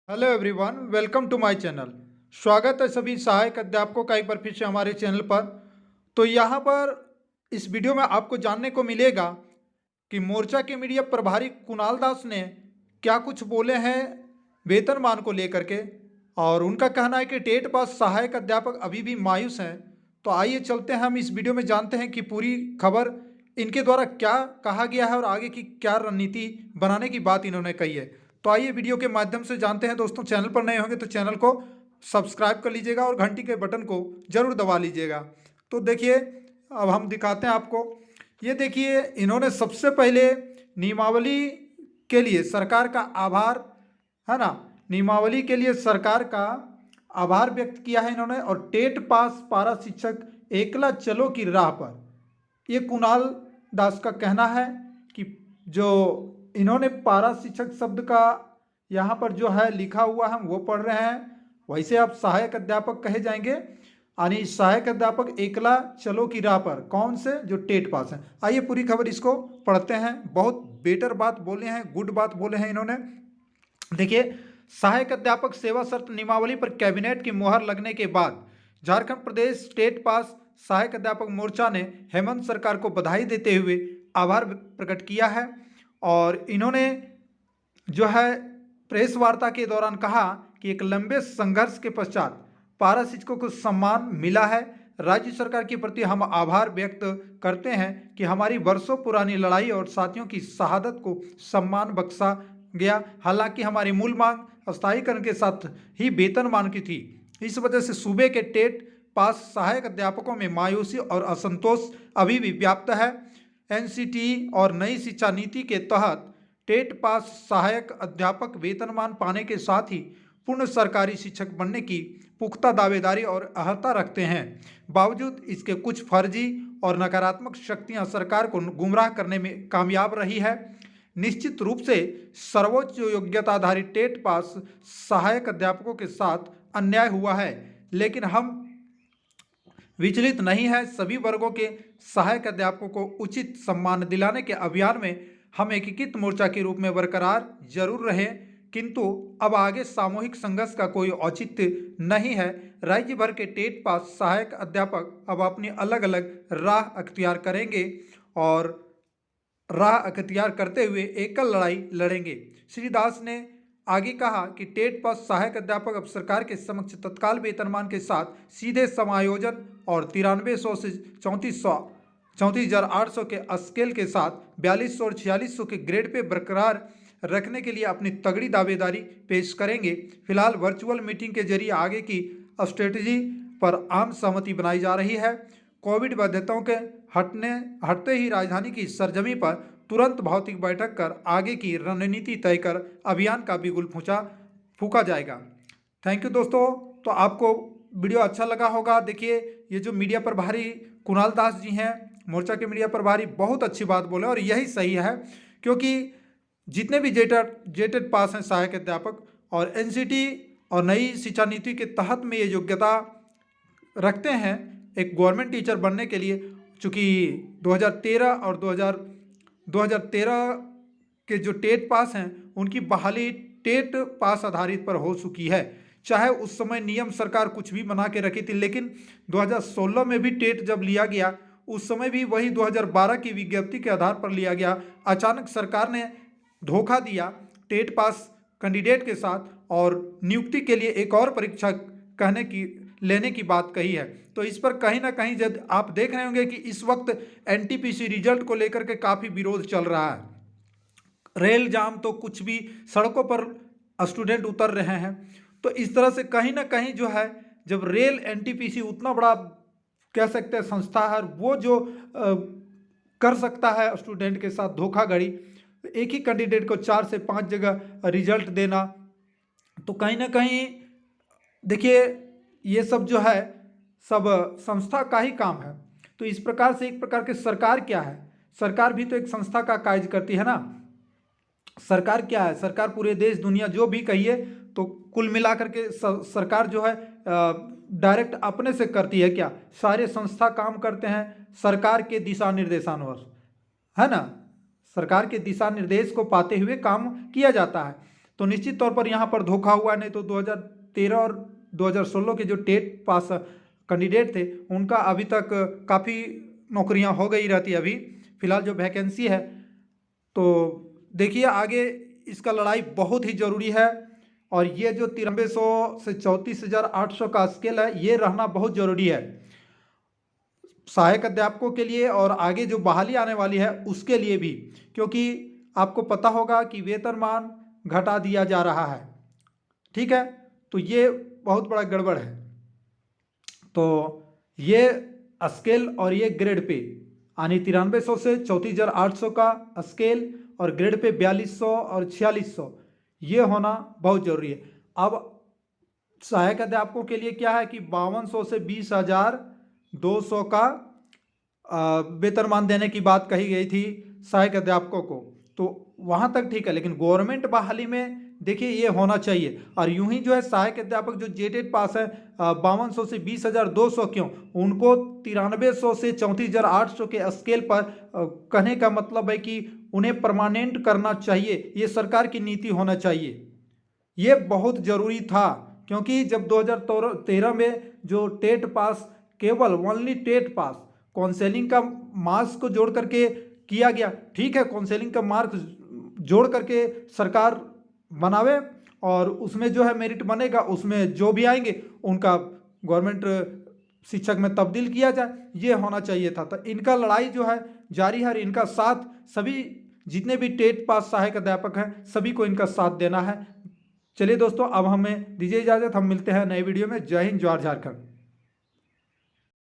Hello everyone, welcome to my channel. स्वागत है सभी सहायक अध्यापकों का एक बार फिर से हमारे चैनल पर। तो यहाँ पर इस वीडियो में आपको जानने को मिलेगा कि मोर्चा के मीडिया प्रभारी कुणाल दास ने क्या कुछ बोले हैं वेतनमान को लेकर के। और उनका कहना है कि टेट पास सहायक अध्यापक अभी भी मायूस हैं। तो आइए चलते हैं, हम इस वीडियो में जानते हैं कि पूरी खबर इनके द्वारा क्या कहा गया है और आगे की क्या रणनीति बनाने की बात इन्होंने कही है। तो आइए वीडियो के माध्यम से जानते हैं। दोस्तों, चैनल पर नए होंगे तो चैनल को सब्सक्राइब कर लीजिएगा और घंटी के बटन को जरूर दबा लीजिएगा। तो देखिए, अब हम दिखाते हैं आपको। ये देखिए, इन्होंने सबसे पहले नियमावली के लिए सरकार का आभार, है ना, नियमावली के लिए सरकार का आभार व्यक्त किया है इन्होंने। और टेट पास पारा शिक्षक एकला चलो की राह पर, ये कुणाल दास का कहना है कि जो इन्होंने पारा शिक्षक शब्द का यहाँ पर जो है लिखा हुआ है वो पढ़ रहे हैं। वैसे आप सहायक अध्यापक कहे जाएंगे, यानी सहायक अध्यापक एकला चलो की राह पर, कौन से, जो टेट पास है। आइए पूरी खबर इसको पढ़ते हैं। बहुत बेटर बात बोले हैं, गुड बात बोले हैं इन्होंने। देखिए, सहायक अध्यापक सेवा शर्त नियमावली पर कैबिनेट की मुहर लगने के बाद झारखंड प्रदेश स्टेट पास सहायक अध्यापक मोर्चा ने हेमंत सरकार को बधाई देते हुए आभार प्रकट किया है। और इन्होंने जो है प्रेस वार्ता के दौरान कहा कि एक लंबे संघर्ष के पश्चात पारा शिक्षकों को सम्मान मिला है। राज्य सरकार के प्रति हम आभार व्यक्त करते हैं कि हमारी वर्षों पुरानी लड़ाई और साथियों की शहादत को सम्मान बख्शा गया। हालांकि हमारी मूल मांग स्थायीकरण के साथ ही वेतनमान की थी। इस वजह से सूबे के टेट पास सहायक अध्यापकों में मायूसी और असंतोष अभी भी व्याप्त है। एनसीटी और नई शिक्षा नीति के तहत टेट पास सहायक अध्यापक वेतनमान पाने के साथ ही पूर्ण सरकारी शिक्षक बनने की पुख्ता दावेदारी और अहर्ता रखते हैं। बावजूद इसके कुछ फर्जी और नकारात्मक शक्तियां सरकार को गुमराह करने में कामयाब रही है। निश्चित रूप से सर्वोच्च योग्यताधारी टेट पास सहायक अध्यापकों के साथ अन्याय हुआ है, लेकिन हम विचलित नहीं है। सभी वर्गों के सहायक अध्यापकों को उचित सम्मान दिलाने के अभियान में हम एकीकृत मोर्चा के रूप में बरकरार जरूर रहे, किंतु अब आगे सामूहिक संघर्ष का कोई औचित्य नहीं है। राज्य भर के टेट पास सहायक अध्यापक अब अपनी अलग अलग राह अख्तियार करेंगे और राह अख्तियार करते हुए एकल लड़ाई लड़ेंगे। श्री दास ने आगे कहा कि टेट पास सहायक अध्यापक अब सरकार के समक्ष तत्काल वेतनमान के साथ सीधे समायोजन और 9300 से 34,800 के स्केल के साथ 4200 और 4600 के ग्रेड पे बरकरार रखने के लिए अपनी तगड़ी दावेदारी पेश करेंगे। फिलहाल वर्चुअल मीटिंग के जरिए आगे की स्ट्रेटजी पर आम सहमति बनाई जा रही है। कोविड बाध्यताओं के हटते ही राजधानी की सरजमी पर तुरंत भौतिक बैठक कर आगे की रणनीति तय कर अभियान का बिगुल फूंका जाएगा। थैंक यू दोस्तों। तो आपको वीडियो अच्छा लगा होगा। देखिए, ये जो मीडिया प्रभारी कुणाल दास जी हैं, मोर्चा के मीडिया प्रभारी, बहुत अच्छी बात बोले और यही सही है, क्योंकि जितने भी जेटेड पास हैं सहायक अध्यापक और एनसीटी और नई शिक्षा नीति के तहत में ये योग्यता रखते हैं एक गवर्नमेंट टीचर बनने के लिए। चूँकि 2013 और 2013 के जो टेट पास हैं उनकी बहाली टेट पास आधारित पर हो चुकी है। चाहे उस समय नियम सरकार कुछ भी बना के रखी थी, लेकिन 2016 में भी टेट जब लिया गया उस समय भी वही 2012 की विज्ञप्ति के आधार पर लिया गया। अचानक सरकार ने धोखा दिया टेट पास कैंडिडेट के साथ और नियुक्ति के लिए एक और परीक्षा लेने की बात कही है। तो इस पर कहीं ना कहीं जब आप देख रहे होंगे कि इस वक्त एनटीपीसी रिजल्ट को लेकर के काफ़ी विरोध चल रहा है। रेल जाम तो कुछ भी, सड़कों पर स्टूडेंट उतर रहे हैं। तो इस तरह से कहीं ना कहीं जो है, जब रेल एनटीपीसी उतना बड़ा कह सकते हैं संस्था है, वो जो कर सकता है स्टूडेंट के साथ धोखाधड़ी, एक ही कैंडिडेट को 4 से 5 जगह रिजल्ट देना, तो कहीं ना कहीं देखिए ये सब जो है सब संस्था का ही काम है। तो इस प्रकार से एक प्रकार के सरकार क्या है, सरकार भी तो एक संस्था का कार्य करती है ना। सरकार क्या है, सरकार पूरे देश दुनिया जो भी कहिए, तो कुल मिलाकर के सरकार जो है डायरेक्ट अपने से करती है क्या, सारे संस्था काम करते हैं सरकार के दिशा निर्देशानुसार, है ना। सरकार के दिशा निर्देश को पाते हुए काम किया जाता है। तो निश्चित तौर पर यहाँ पर धोखा हुआ। नहीं तो 2013 और 2016 के जो टेट पास कैंडिडेट थे उनका अभी तक काफ़ी नौकरियाँ हो गई रहती। अभी फ़िलहाल जो वैकेंसी है, तो देखिए आगे इसका लड़ाई बहुत ही ज़रूरी है। और ये जो 9300 से 34,800 का स्केल है, ये रहना बहुत ज़रूरी है सहायक अध्यापकों के लिए और आगे जो बहाली आने वाली है उसके लिए भी, क्योंकि आपको पता होगा कि वेतनमान घटा दिया जा रहा है। ठीक है, तो ये बहुत बड़ा गड़बड़ है। तो ये स्केल और ये ग्रेड पे यानी 9300 से 34,800 का स्केल और ग्रेड पे 4200 और 4600 ये होना बहुत ज़रूरी है। अब सहायक अध्यापकों के लिए क्या है कि 5200 से 20,200 का वेतनमान देने की बात कही गई थी सहायक अध्यापकों को, तो वहाँ तक ठीक है। लेकिन गवर्नमेंट बहाली में देखिए ये होना चाहिए। और यूं ही जो है सहायक अध्यापक जो जेटेट पास है 5200 से 20,200 क्यों, उनको 9300 से 34,800 के स्केल पर कहने का मतलब है कि उन्हें परमानेंट करना चाहिए। ये सरकार की नीति होना चाहिए। ये बहुत ज़रूरी था, क्योंकि जब 2013 में जो टेट पास केवल ओनली टेट पास काउंसलिंग का मार्क्स को जोड़ करके किया गया, ठीक है, काउंसलिंग का मार्क्स जोड़ करके सरकार बनावे और उसमें जो है मेरिट बनेगा, उसमें जो भी आएंगे उनका गवर्नमेंट शिक्षक में तब्दील किया जाए, ये होना चाहिए था। तो इनका लड़ाई जो है जारी है और इनका साथ सभी जितने भी टेट पास सहायक अध्यापक हैं सभी को इनका साथ देना है। चलिए दोस्तों, अब हमें दीजिए इजाज़त, हम मिलते हैं नए वीडियो में। जय हिंद, जय झारखंड।